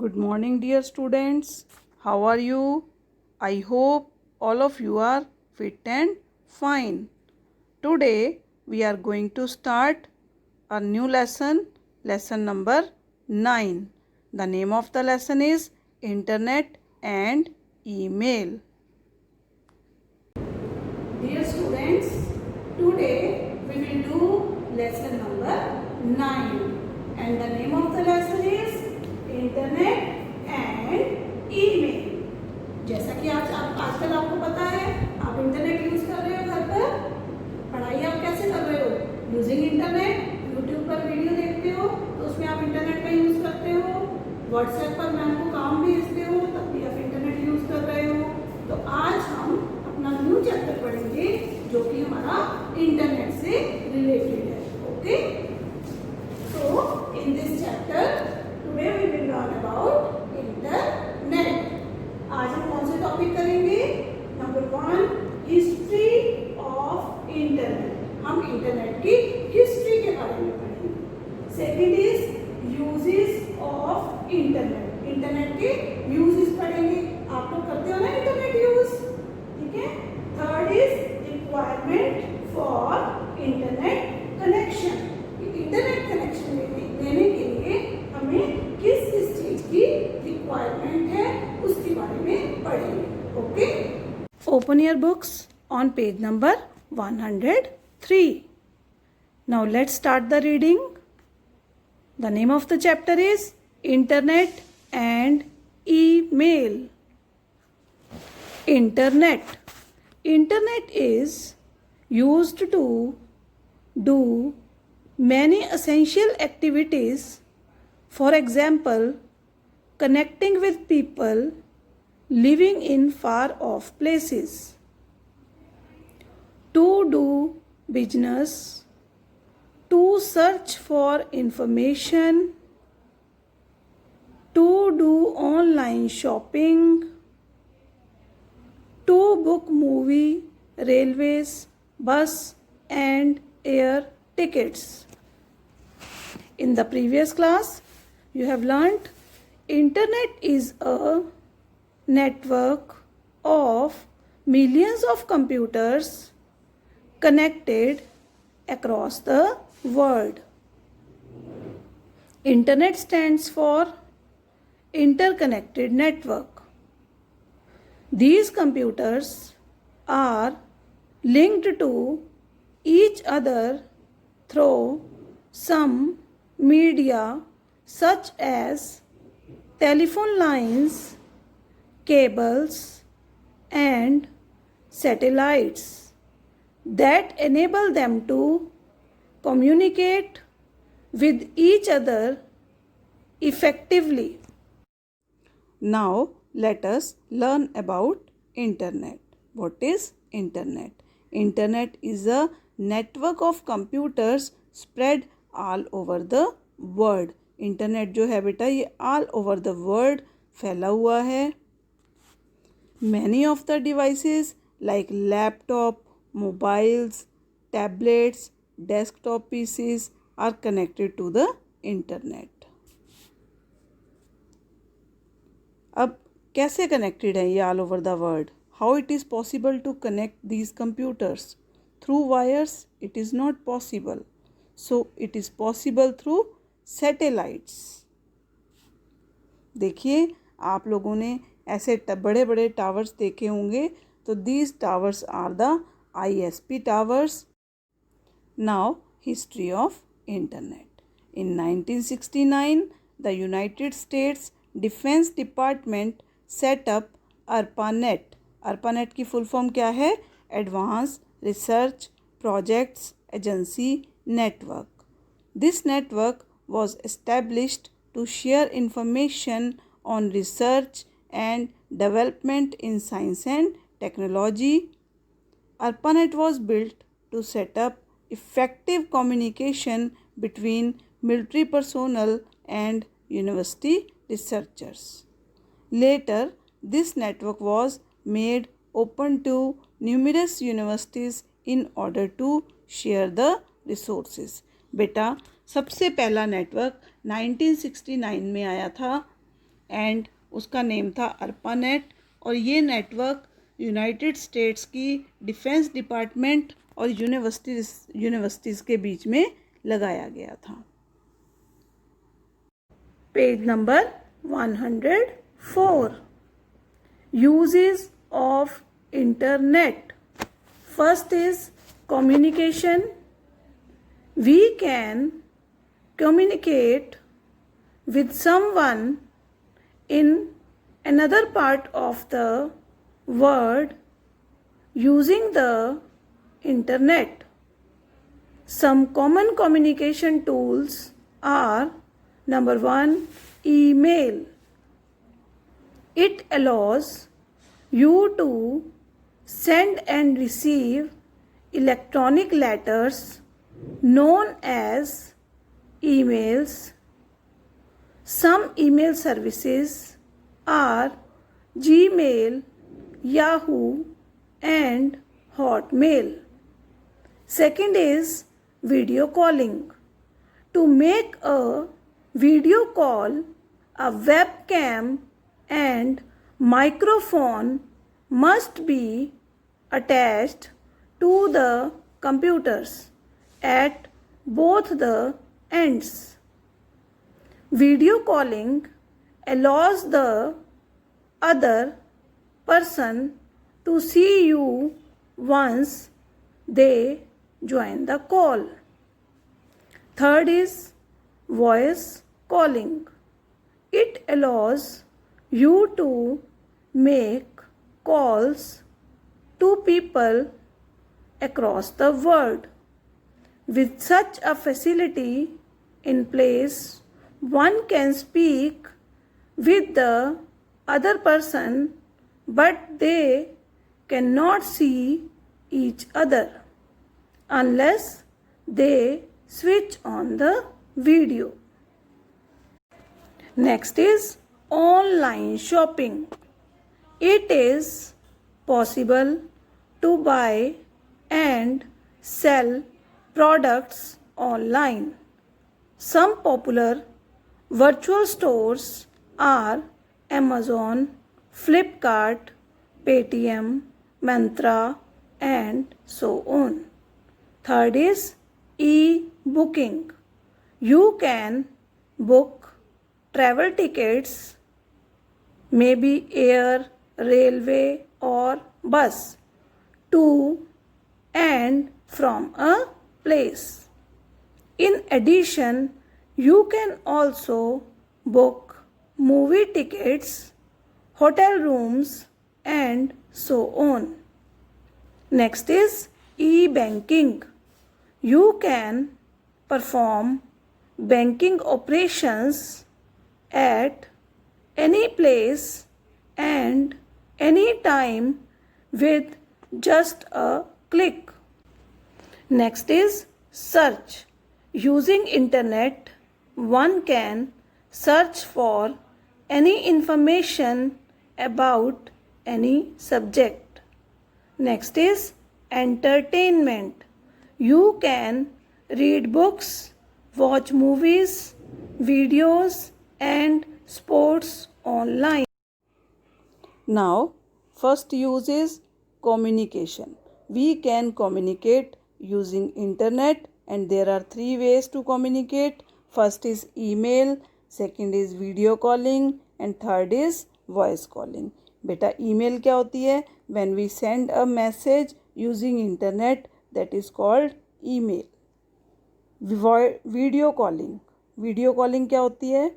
Good morning, dear students. How are you? I hope all of you are fit and fine. Today we are going to start a new lesson, lesson number 9. The name of the lesson is Internet and Email. Dear students, today we will do lesson number 9 and the name of the lesson is internet and email. जैसा कि आज आजकल आपको पता है आप internet use कर रहे हो घर पर। पढ़ाई आप कैसे कर रहे हो? Using internet. यूट्यूब पर वीडियो देखते हो तो उसमें आप इंटरनेट का यूज करते हो। व्हाट्सएप पर मैम को काम भेजते हो तब भी आप इंटरनेट यूज कर रहे हो। तो आज हम अपना न्यू चैप्टर पढ़ेंगे जो कि हमारा इंटरनेट से रिलेटेड है। Okay, so in this chapter today we will learn about internet. आज हम कौन से टॉपिक करेंगे? Number 1, history of internet. हम इंटरनेट की हिस्ट्री के बारे में पढ़ेंगे। Second is uses of internet. Internet के यूजेस पढ़ेंगे। आप लोग करते हो ना इंटरनेट यूज, ठीक है। Third is requirement for internet connection. Internet connection लेने के लिए हमें किस किस चीज की रिक्वायरमेंट है उसके बारे में पढ़ेंगे। Okay, open your books on page number 103। Now let's start the reading. The name of the chapter is internet and email. Internet is used to do many essential activities. For example, connecting with people living in far off places, to do business, to search for information, to do online shopping, to book movie, railways, bus and air tickets. In the previous class, you have learnt Internet is a network of millions of computers connected across the world. Internet stands for Interconnected Network. These computers are linked to each other through some media such as telephone lines, cables, and satellites that enable them to communicate with each other effectively. Now let us learn about internet. What is internet? Internet is a network of computers spread all over the world. Internet जो है बेटा ये all over the world फैला हुआ है। Many of the devices like laptop, mobiles, tablets, desktop PCs are connected to the internet. अब कैसे connected है ये all over the world? How it is possible to connect these computers? Through wires it is not possible, so it is possible through satellites. देखिए आप लोगों ने ऐसे बड़े बड़े टावर्स देखे होंगे, तो these towers are the ISP towers. Now history of internet. In 1969 the United States defence department set up ARPANET। ARPANET की फुल फॉर्म क्या है? Advance research projects agency network. This network was established to share information on research and development in science and technology. ARPANET was built to set up effective communication between military personnel and university researchers. Later, this network was made open to numerous universities in order to share the resources. बेटा सबसे पहला network 1969 में आया था and उसका name था ARPANET। और ये नेटवर्क यूनाइटेड स्टेट्स की डिफेंस डिपार्टमेंट और यूनिवर्सिटीज़ के बीच में लगाया गया था। Page number 104, uses of internet. First is communication. We can communicate with someone in another part of the world using the internet. Some common communication tools are: number 1, email. It allows you to send and receive electronic letters known as emails. Some email services are Gmail, Yahoo, and Hotmail. Second is video calling. To make a video call, a webcam and microphone must be attached to the computers at both the ends. Video calling allows the other person to see you once they join the call. Third is voice calling. It allows you to make calls to people across the world. With such a facility in place, one can speak with the other person, but they cannot see each other unless they switch on the video. Next is online shopping. It is possible to buy and sell products online. Some popular virtual stores are Amazon, Flipkart, Paytm, Myntra, and so on. Third is e-booking. You can book travel tickets, maybe air, railway, or bus, to and from a place. In addition, you can also book movie tickets, hotel rooms, and so on. Next is e-banking. You can perform banking operations at any place and any time with just a click. Next is search. Using internet, one can search for any information about any subject. Next is entertainment. You can read books, watch movies, videos, and sports online. Now, first use is communication. We can communicate using internet, and there are 3 ways to communicate. First is email, second is video calling, and third is voice calling. बेटा email क्या होती है? When we send a message using internet, that is called email. Video calling. Video calling क्या होती है?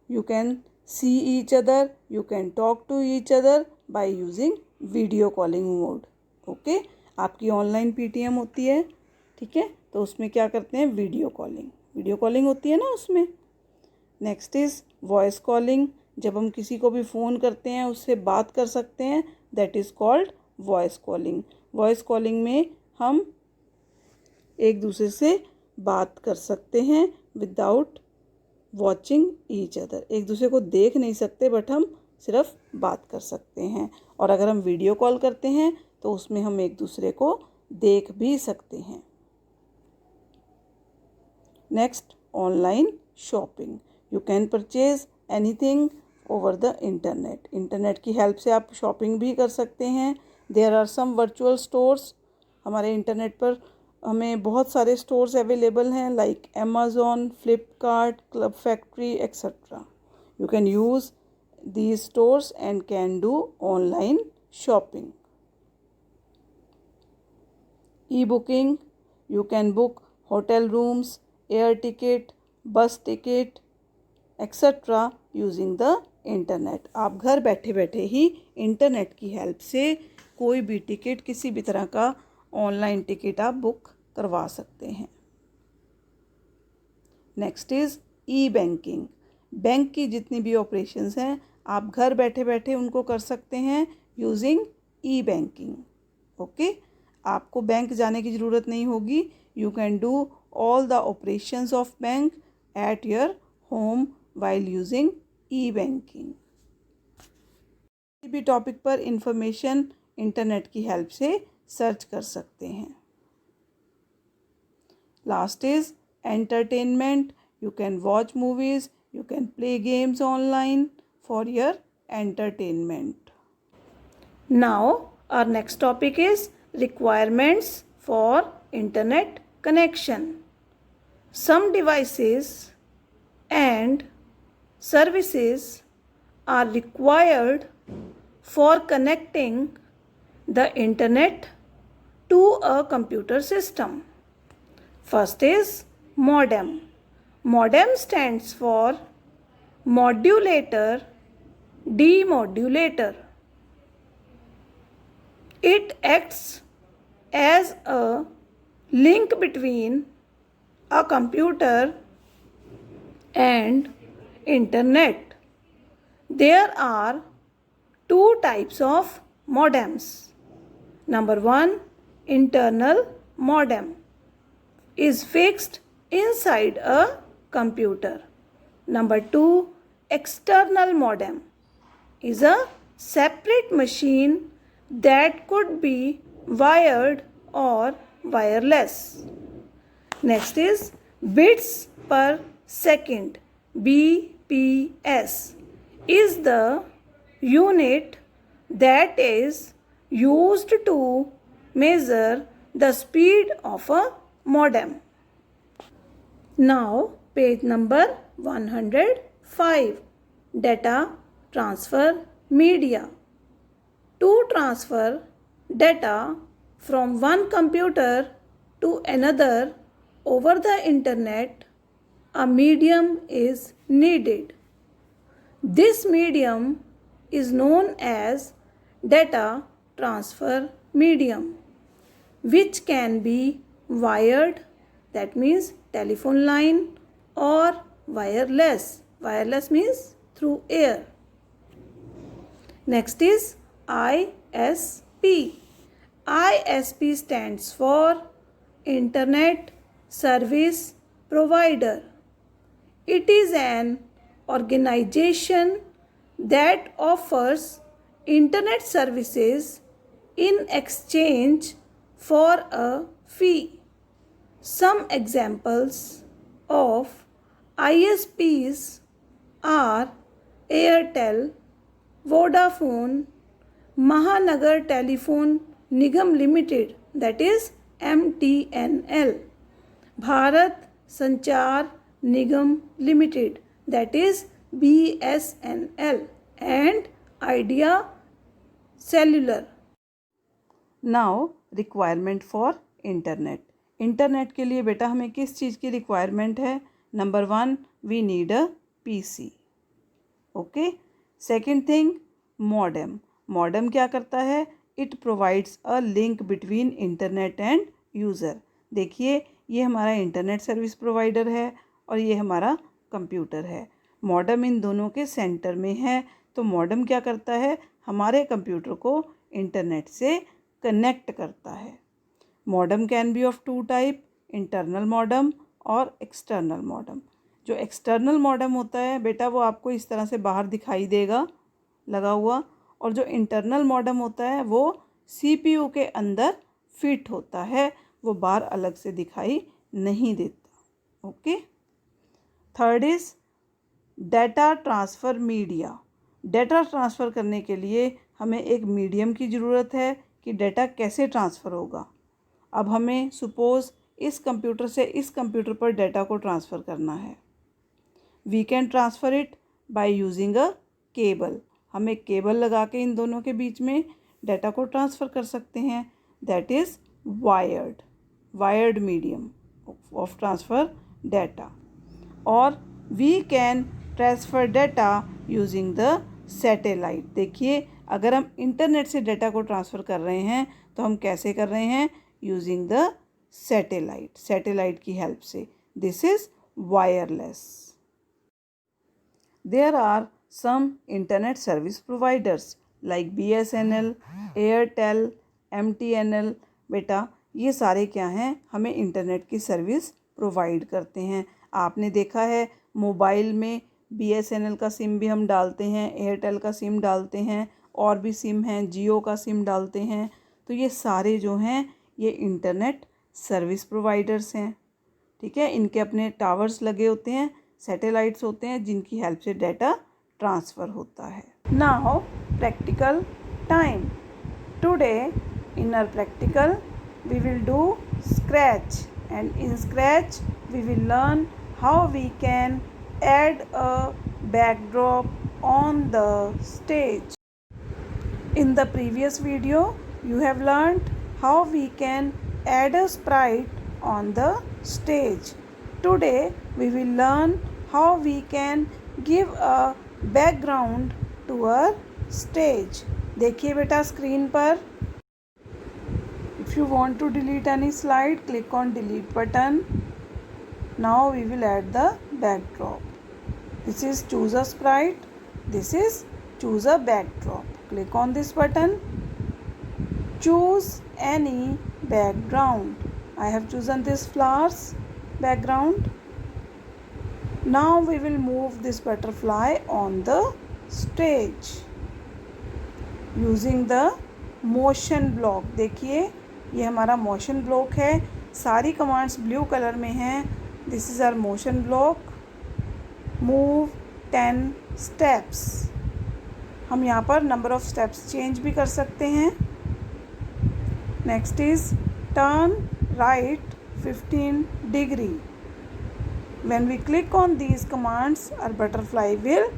You can see each other, you can talk to each other by using video calling mode. Okay? आपकी online PTM होती है, ठीक है, तो उसमें क्या करते हैं? वीडियो कॉलिंग होती है ना उसमें. Next is voice calling. जब हम किसी को भी फ़ोन करते हैं उससे बात कर सकते हैं, that is called voice calling. Voice calling में हम एक दूसरे से बात कर सकते हैं विदाउट वॉचिंग ईच अदर. एक दूसरे को देख नहीं सकते, बट हम सिर्फ बात कर सकते हैं. और अगर हम वीडियो कॉल करते हैं तो उसमें हम एक दूसरे को देख भी सकते हैं. Next, online shopping. You can purchase anything over the internet. Internet की हेल्प से आप शॉपिंग भी कर सकते हैं। There are some virtual stores, हमारे इंटरनेट पर हमें बहुत सारे स्टोर्स अवेलेबल हैं like Amazon, Flipkart, Club Factory etcetera. You can use these stores and can do online shopping. E-booking, you can book hotel rooms, air ticket, bus ticket etc. using the internet. आप घर बैठे बैठे ही internet की help से कोई भी ticket, किसी भी तरह का ऑनलाइन टिकट आप बुक करवा सकते हैं। Next is E banking. Bank की जितनी भी ऑपरेशंस हैं आप घर बैठे बैठे उनको कर सकते हैं यूजिंग ई बैंकिंग। ओके, आपको बैंक जाने की ज़रूरत नहीं होगी। You can do all the operations of bank at your home while using E banking. किसी भी टॉपिक पर इंफॉर्मेशन इंटरनेट की हेल्प से सर्च कर सकते हैं। Last is entertainment. You can watch movies, you can play games online for your entertainment. Now our next topic is requirements for internet connection. Some devices and services are required for connecting the internet to a computer system. First is modem. Modem stands for modulator demodulator. It acts as a link between a computer and internet. There are two types of modems. Number one, internal modem is fixed inside a computer. Number two, external modem is a separate machine that could be wired or wireless. Next is bits per second. BPS is the unit that is used to measure the speed of a modem. Now page number 105, data transfer media. To transfer data from one computer to another over the internet, a medium is needed. This medium is known as data transfer medium, which can be wired, that means telephone line, or wireless. Wireless means through air. Next is ISP. ISP stands for Internet Service Provider. It is an organization that offers internet services in exchange for a fee. Some examples of ISPs are Airtel, Vodafone, Mahanagar Telephone Nigam Limited, that is MTNL, Bharat Sanchar Nigam Limited, that is BSNL, and Idea Cellular. Now requirement for internet. Internet के लिए बेटा हमें किस चीज़ की requirement है? Number one, we need a PC. Okay. Second thing, modem. Modem क्या करता है? It provides a link between internet and user. देखिए, ये हमारा इंटरनेट सर्विस प्रोवाइडर है और ये हमारा कंप्यूटर है। मॉडेम इन दोनों के सेंटर में है। तो मॉडेम क्या करता है? हमारे कंप्यूटर को इंटरनेट से कनेक्ट करता है। Modem can be of two type, internal modem और एक्सटर्नल मॉडेम। जो एक्सटर्नल मॉडेम होता है बेटा वो आपको इस तरह से बाहर दिखाई देगा लगा हुआ, और जो इंटरनल मॉडेम होता है वो सीपीयू के अंदर फिट होता है, वो बाहर अलग से दिखाई नहीं देता। Okay. Third is data transfer media. Data transfer करने के लिए हमें एक मीडियम की ज़रूरत है कि डेटा कैसे ट्रांसफ़र होगा। अब हमें सपोज़ इस कंप्यूटर से इस कंप्यूटर पर डेटा को ट्रांसफ़र करना है। We can transfer it by using a cable. हम एक केबल लगा के इन दोनों के बीच में डेटा को ट्रांसफ़र कर सकते हैं। That is wired medium of transfer data. और we can transfer data using the satellite. देखिए, अगर हम इंटरनेट से डेटा को ट्रांसफ़र कर रहे हैं तो हम कैसे कर रहे हैं? यूजिंग द सैटेलाइट की हेल्प से। This is wireless. There are some internet service providers like BSNL, Airtel, MTNL। बेटा ये सारे क्या हैं? हमें इंटरनेट की सर्विस प्रोवाइड करते हैं। आपने देखा है मोबाइल में BSNL का सिम भी हम डालते हैं, एयरटेल का सिम डालते हैं, और भी सिम हैं, जियो का सिम डालते हैं। तो ये सारे जो हैं ये इंटरनेट सर्विस प्रोवाइडर्स हैं। ठीक है, इनके अपने टावर्स लगे होते हैं, सैटेलाइट्स होते हैं जिनकी हेल्प से डाटा ट्रांसफ़र होता है। Now practical time. Today in our practical we will do Scratch, and in Scratch we will learn how we can add a backdrop on the stage. In the previous video, you have learnt how we can add a sprite on the stage. Today, we will learn how we can give a background to our stage. देखिए बेटा screen पर, if you want to delete any slide, click on delete button. Now we will add the backdrop. This is choose a sprite. This is choose a backdrop. Click on this button. Choose any background. I have chosen this flowers background. Now we will move this butterfly on the stage using the motion block. देखिए ये हमारा motion block है। सारी commands blue colour में हैं। This is our motion block. Move 10 steps. हम यहाँ पर नंबर ऑफ स्टेप्स चेंज भी कर सकते हैं। Next is turn right 15 degree. When we click on these commands our butterfly will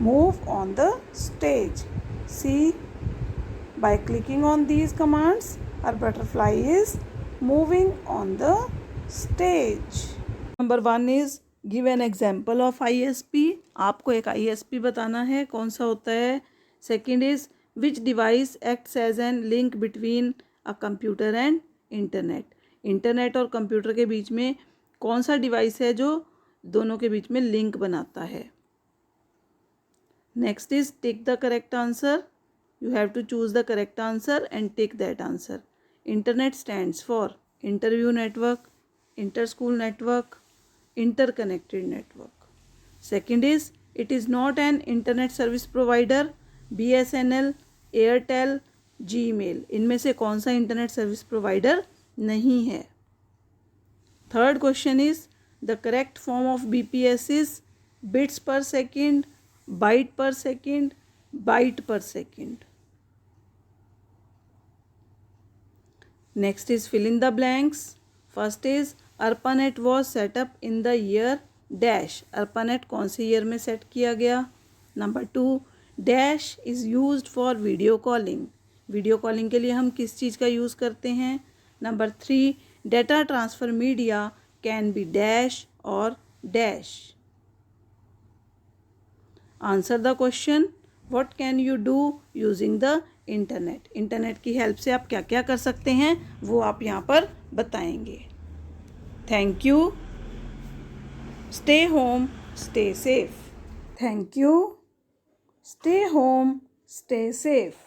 move on the stage. See, by clicking on these commands our butterfly is moving on the stage. Number 1 is give an example of ISP। आपको एक ISP बताना है, कौन सा होता है। Second is which device acts as an link between a computer and internet. Internet और computer के बीच में कौन सा डिवाइस है जो दोनों के बीच में लिंक बनाता है। Next is tick the correct answer. You have to choose the correct answer and tick that answer. Internet stands for interview network, inter school network, interconnected network. Second is it is not an internet service provider, BSNL, Airtel, Gmail। इनमें से कौन सा internet service provider नहीं है। Third question is the correct form of BPS is bits पर second, bite पर second, bite पर second. Next is fill in the blanks. First is ARPANET was set up in the year dash। ARPANET कौन से year में set किया गया। Number 2, dash is used for video calling. Video calling के लिए हम किस चीज़ का यूज़ करते हैं। Number 3, data transfer media can be dash or dash. Answer the question, what can you do using the internet. Internet की हेल्प से आप क्या क्या कर सकते हैं वो आप यहाँ पर बताएंगे। Thank you. Stay home, stay safe. Thank you. Stay home, stay safe.